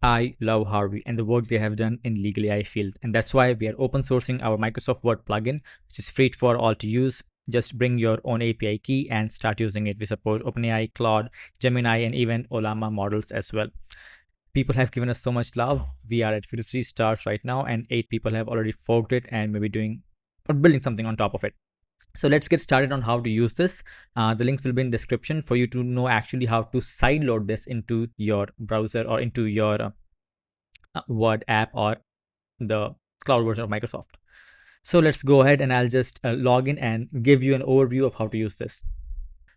I love Harvey and the work they have done in legal AI field, and that's why we are open sourcing our Microsoft Word plugin, which is free for all to use. Just bring your own API key and start using it. We support OpenAI, Claude, Gemini, and even Olama models as well. People have given us so much love. We are at 53 stars right now, and 8 people have already forked it and maybe doing or building something on top of it. So let's get started on how to use this. The links will be in description for you to know actually how to sideload this into your browser or into your Word app or the cloud version of Microsoft. So let's go ahead and I'll just log in and give you an overview of how to use this.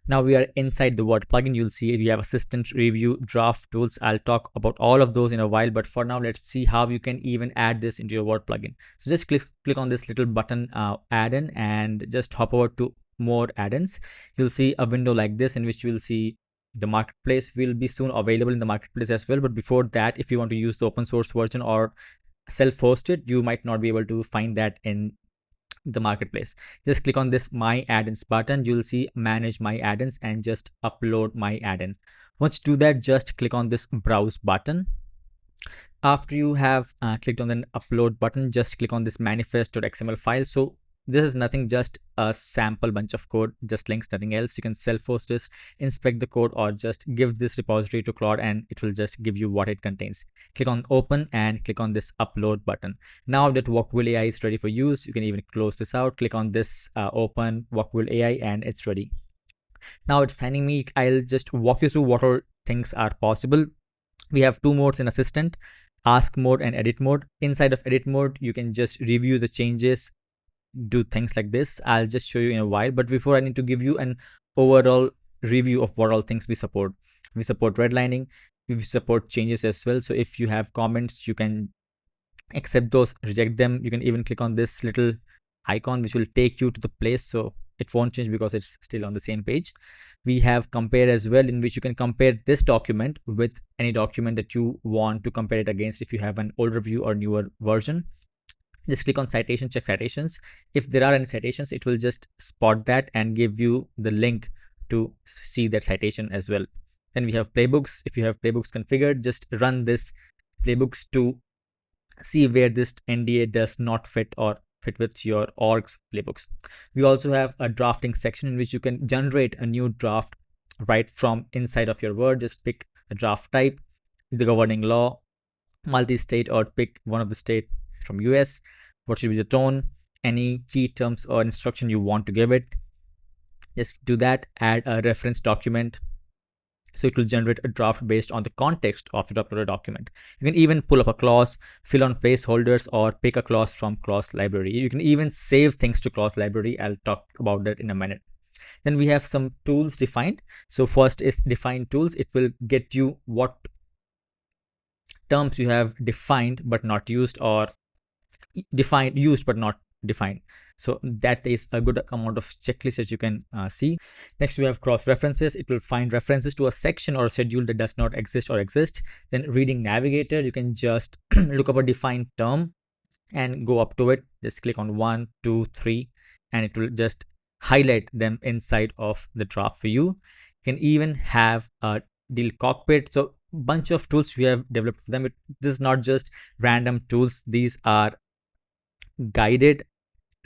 Now we are inside the Word plugin. You'll see we have assistant, review, draft, tools. I'll talk about all of those in a while, but for now, let's see how you can even add this into your Word plugin. So just click on this little button, add-in, and just hop over to more add-ins. You'll see a window like this in which you will see the marketplace will be soon available in the marketplace as well. But before that, if you want to use the open source version or self-hosted, you might not be able to find that in the marketplace. Just click on this my add-ins button. You'll see manage my add-ins and just upload my add-in. Once you do that, just click on this browse button. After you have clicked on the upload button, just click on this manifest.xml file. So this is nothing, just a sample bunch of code, just links, nothing else. You can self-host this, inspect the code, or just give this repository to Claude and it will just give you what it contains. Click on open and click on this upload button. Now that Vaquill AI is ready for use, you can even close this out. Click on this open Vaquill AI and it's ready. Now it's signing me. I'll just walk you through what all things are possible. We have two modes in assistant, ask mode and edit mode. Inside of edit mode, you can just review the changes, do things like this. I'll just show you in a while, but before I need to give you an overall review of what all things we support. We support redlining, we support changes as well. So if you have comments, you can accept those, reject them. You can even click on this little icon which will take you to the place, so it won't change because it's still on the same page. We have compare as well, in which you can compare this document with any document that you want to compare it against if you have an older view or newer version. Just click on citation, check citations. If there are any citations, it will just spot that and give you the link to see that citation as well. Then we have playbooks. If you have playbooks configured, just run this playbooks to see where this NDA does not fit or fit with your org's playbooks. We also have a drafting section in which you can generate a new draft right from inside of your Word. Just pick a draft type, the governing law, multi-state, or pick one of the state from US. What should be the tone, any key terms or instruction you want to give it. Just do that. Add a reference document, so it will generate a draft based on the context of the uploaded document. You can even pull up a clause, fill on placeholders, or pick a clause from clause library. You can even save things to clause library. I'll talk about that in a minute. Then we have some tools defined. So first is define tools. It will get you what terms you have defined but not used, or defined used but not defined. So that is a good amount of checklist that you can see. Next we have cross references. It will find references to a section or a schedule that does not exist or exist. Then reading navigator, you can just look up a defined term and go up to it. Just click on 1, 2, 3 and it will just highlight them inside of the draft for you. You can even have a deal cockpit. So bunch of tools we have developed for them. This is not just random tools. These are guided,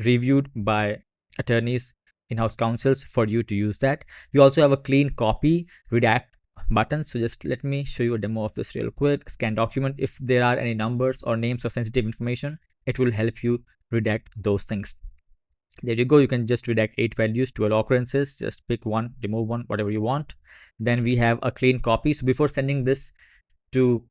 reviewed by attorneys, in-house counsels for you to use that. We also have a clean copy redact button. So just let me show you a demo of this real quick. Scan document. If there are any numbers or names of sensitive information, it will help you redact those things. There you go. You can just redact 8 values, 12 occurrences. Just pick one, remove one, whatever you want. Then we have a clean copy. So before sending this to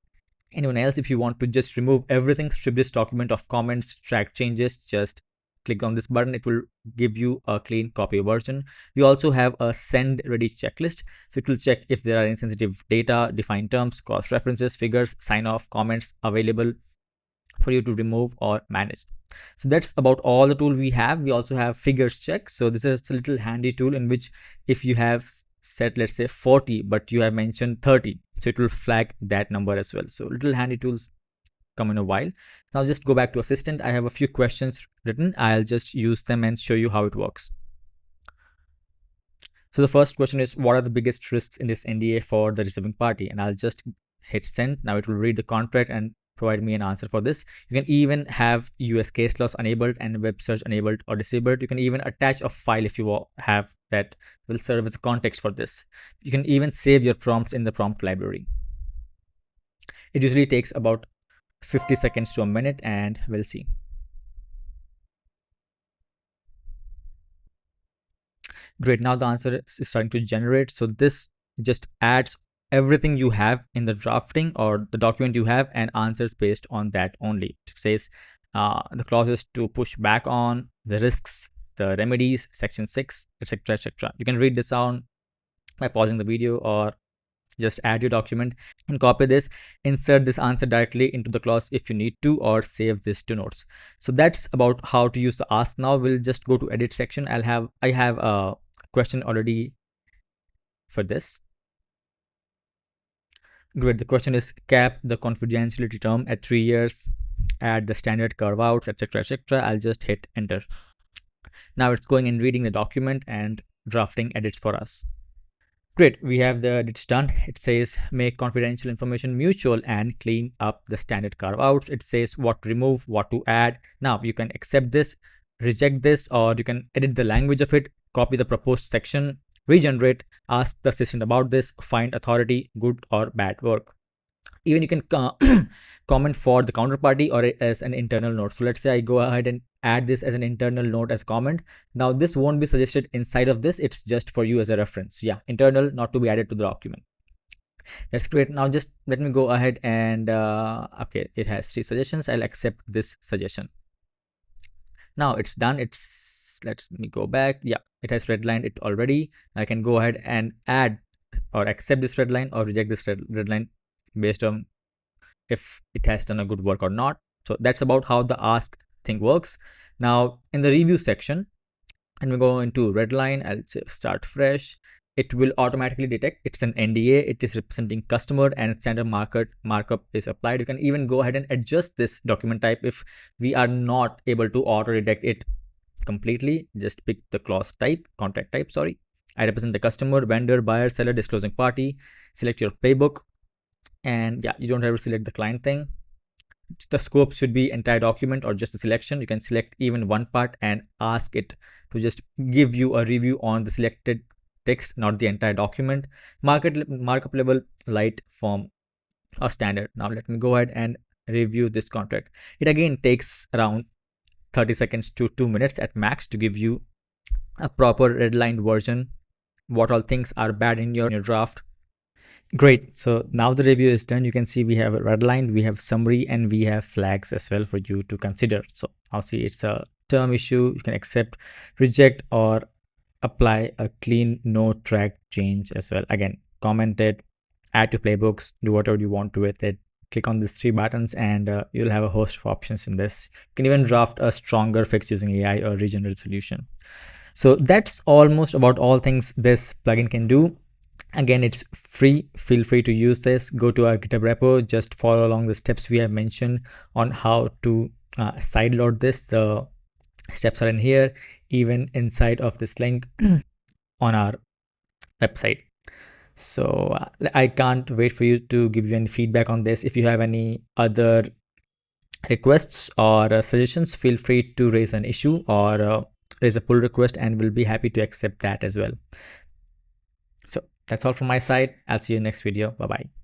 anyone else, if you want to just remove everything, strip this document of comments, track changes, just click on this button. It will give you a clean copy version. We also have a send ready checklist. So it will check if there are insensitive data, defined terms, cross references, figures, sign off, comments available for you to remove or manage. So that's about all the tool we have. We also have figures check. So this is a little handy tool in which if you have set, let's say 40, but you have mentioned 30, so it will flag that number as well. So little handy tools come in a while. Now just go back to assistant. I have a few questions written. I'll just use them and show you how it works. So the first question is, what are the biggest risks in this NDA for the receiving party? And I'll just hit send. Now it will read the contract and provide me an answer for this. You can even have US case laws enabled and web search enabled or disabled. You can even attach a file if you have that will serve as a context for this. You can even save your prompts in the prompt library. It usually takes about 50 seconds to a minute, and we'll see. Great, now the answer is starting to generate. So this just adds everything you have in the drafting or the document you have and answers based on that only. It says the clauses to push back on, the risks, the remedies, section 6, etc, etc. You can read this on by pausing the video, or just add your document and copy this, insert this answer directly into the clause if you need to, or save this to notes. So that's about how to use the ask. Now we'll just go to edit section. I have a question already for this. Great, the question is cap the confidentiality term at 3 years, add the standard carve outs, etc, etc. I'll just hit enter. Now it's going and reading the document and drafting edits for us. Great, we have the edits done. It says make confidential information mutual and clean up the standard carve outs. It says what to remove, what to add. Now you can accept this, reject this, or you can edit the language of it, copy the proposed section, regenerate, ask the assistant about this, find authority, good or bad work. Even you can comment for the counterparty or as an internal note. So let's say I go ahead and add this as an internal note as comment. Now this won't be suggested inside of this, it's just for you as a reference. Yeah, internal, not to be added to the document. That's great. Now just let me go ahead and okay, it has 3 suggestions. I'll accept this suggestion. Now it's done. Let me go back. Yeah, it has redlined it already. I can go ahead and add or accept this redline or reject this redline based on if it has done a good work or not. So that's about how the ask thing works. Now in the review section, and we go into redline, I'll say start fresh. It will automatically detect it's an NDA, it is representing customer, and standard markup is applied. You can even go ahead and adjust this document type if we are not able to auto detect it completely. Just pick the clause type, contract type, sorry. I represent the customer, vendor, buyer, seller, disclosing party. Select your playbook, and yeah, you don't have to select the client thing. The scope should be entire document or just a selection. You can select even one part and ask it to just give you a review on the selected text, not the entire document. Markup level, light, form, or standard. Now let me go ahead and review this contract. It again takes around 30 seconds to 2 minutes at max to give you a proper redlined version, what all things are bad in your draft. Great, so now the review is done. You can see we have a redline, we have summary, and we have flags as well for you to consider. So I'll see it's a term issue. You can accept, reject, or apply a clean no track change as well. Again, comment it, add to playbooks, do whatever you want to with it. Click on these 3 buttons and you'll have a host of options in this. You can even draft a stronger fix using AI or regenerative solution. So that's almost about all things this plugin can do. Again, it's free. Feel free to use this. Go to our GitHub repo, just follow along the steps we have mentioned on how to sideload this. The steps are in here, even inside of this link on our website. So I can't wait for you to give you any feedback on this. If you have any other requests or suggestions, feel free to raise an issue or raise a pull request, and we'll be happy to accept that as well. So that's all from my side. I'll see you in the next video. Bye bye.